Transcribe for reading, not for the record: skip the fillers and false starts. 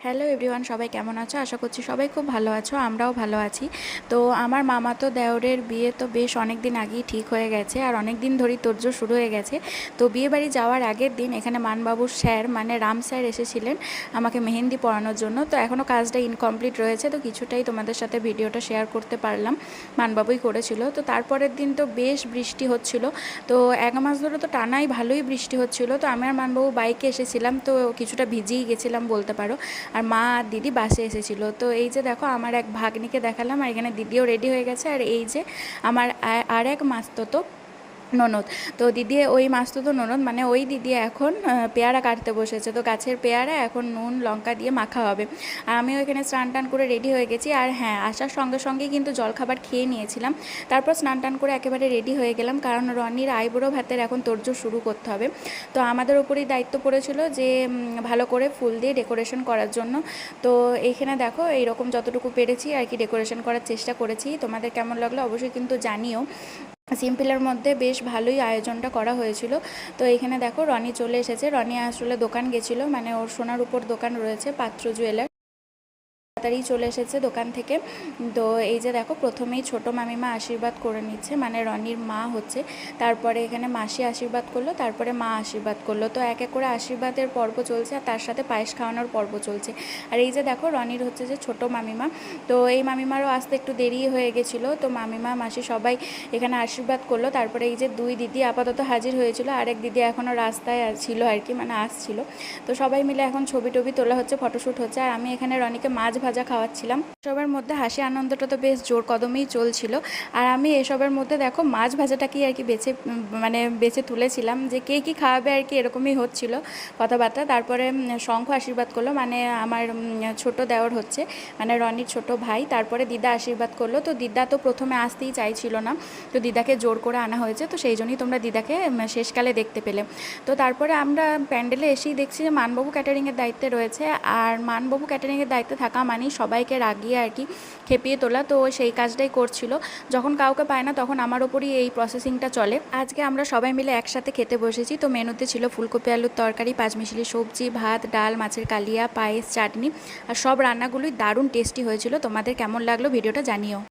Hello everyone, সবাই কেমন আছো? আশা করছি সবাই খুব ভালো আছো, আমরাও ভালো আছি। তো আমার মামাতো দেওরের বিয়ে তো বেশ অনেক দিন আগেই ঠিক হয়ে গেছে, আর অনেক দিন ধরেই তোড়জোড় শুরু হয়ে গেছে। তো বিয়ে বাড়ি যাওয়ার আগের দিন এখানে মানবাবুর স্যার মানে রাম স্যার এসেছিলেন আমাকে মেহেন্দি পরানোর জন্য। তো এখনও কাজটা ইনকমপ্লিট রয়েছে, তো কিছুটাই তোমাদের সাথে ভিডিওটা শেয়ার করতে পারলাম। মানবাবুই করেছিল। তো তারপরের দিন তো বেশ বৃষ্টি হচ্ছিল, তো 1 মাস ধরে তো টানাই ভালোই বৃষ্টি হচ্ছিল। তো আমি আর মানবাবু বাইকে এসেছিলাম, তো কিছুটা ভিজেই গেছিলাম বলতে পারো। আর মা আর দিদি বাসে এসেছিলো। তো এই যে দেখো আমার এক ভাগ্নিকে দেখালাম, আর এখানে দিদিও রেডি হয়ে গেছে। আর এই যে আমার আর এক মাস্তুতো ননদ। তো দিদি ওই মাস্তুতো ননদ মানে ওই দিদি এখন পেয়ারা কাটতে বসেছে। তো গাছের পেয়ারা এখন নুন লঙ্কা দিয়ে মাখা হবে। আর আমিও এখানে স্নান টান করে রেডি হয়ে গেছি। আর হ্যাঁ, আসার সঙ্গে সঙ্গেই কিন্তু জলখাবার খেয়ে নিয়েছিলাম। তারপর স্নান টান করে একেবারে রেডি হয়ে গেলাম, কারণ রনির আইবুড়ো ভাতের এখন তোড়জোড় শুরু করতে হবে। তো আমাদের ওপরেই দায়িত্ব পড়েছিল যে ভালো করে ফুল দিয়ে ডেকোরেশন করার জন্য। তো এইখানে দেখো এইরকম যতটুকু পেরেছি আর কি ডেকোরেশন করার চেষ্টা করেছি। তোমাদের কেমন লাগলো অবশ্যই কিন্তু জানিও। সিম্পলের মধ্যে বেশ ভালোই আয়োজনটা করা হয়েছিল। তো এখানে দেখো রনি চলে এসেছে। রনি আসলে দোকান গেছিলো, মানে ওর সোনার উপর দোকান রয়েছে পাত্র জুয়েলার, তাড়াতাড়ি চলে এসেছে দোকান থেকে। তো এই যে দেখো প্রথমেই ছোটো মামিমা আশীর্বাদ করে নিচ্ছে, মানে রনির মা হচ্ছে। তারপরে এখানে মাসি আশীর্বাদ করলো, তারপরে মা আশীর্বাদ করলো। তো এক এক করে আশীর্বাদের পর্ব চলছে, আর তার সাথে পায়েস খাওয়ানোর পর্ব চলছে। আর এই যে দেখো রনির হচ্ছে যে ছোটো মামিমা, তো এই মামিমারও আসতে একটু দেরি হয়ে গেছিলো। তো মামিমা মাসি সবাই এখানে আশীর্বাদ করলো। তারপরে এই যে দুই দিদি আপাতত হাজির হয়েছিল, আরেক দিদি এখনও রাস্তায় ছিল আর কি, মানে আসছিল। তো সবাই মিলে এখন ছবি টবি তোলা হচ্ছে, ফটোশ্যুট হচ্ছে। আর আমি এখানে রনিকে মাছ ভাজা খাওয়াচ্ছিলাম। সবার মধ্যে হাসি আনন্দটা তো বেশ জোর কদমেই চলছিল। আর আমি এসবের মধ্যে দেখো মাছ ভাজাটাকেই আর কি বেছে তুলেছিলাম, যে কে কী খাওয়াবে আর কি, এরকমই হচ্ছিল কথাবার্তা। তারপরে শঙ্খ আশীর্বাদ করলো, মানে আমার ছোট দেওর হচ্ছে, মানে রনির ছোট ভাই। তারপরে দিদা আশীর্বাদ করলো। তো দিদা তো প্রথমে আসতেই চাইছিল না, তো দিদাকে জোর করে আনা হয়েছে। তো সেই জন্যই তোমরা দিদাকে শেষকালে দেখতে পেলে। তো তারপরে আমরা প্যান্ডেলে এসেই দেখছি যে মানবাবু ক্যাটারিংয়ের দায়িত্বে রয়েছে। আর মানবাবু ক্যাটারিংয়ের দায়িত্বে থাকা মানেই সবাইকে রাগিয়ে আর কি খেপিয়ে তোলা। তো সেই কাজটাই করছিল। যখন কাউকে পায় না তখন আমার ওপরই এই প্রসেসিংটা চলে। আজকে আমরা সবাই মিলে একসাথে খেতে বসেছি। তো মেনুতে ছিল ফুলকপি আলুর তরকারি, পাঁচমিশালি সবজি, ভাত, ডাল, মাছের কালিয়া, পায়েস, চাটনি। আর সব রান্নাগুলোই দারুণ টেস্টি হয়েছিল। তোমাদের কেমন লাগলো ভিডিওটা জানিও।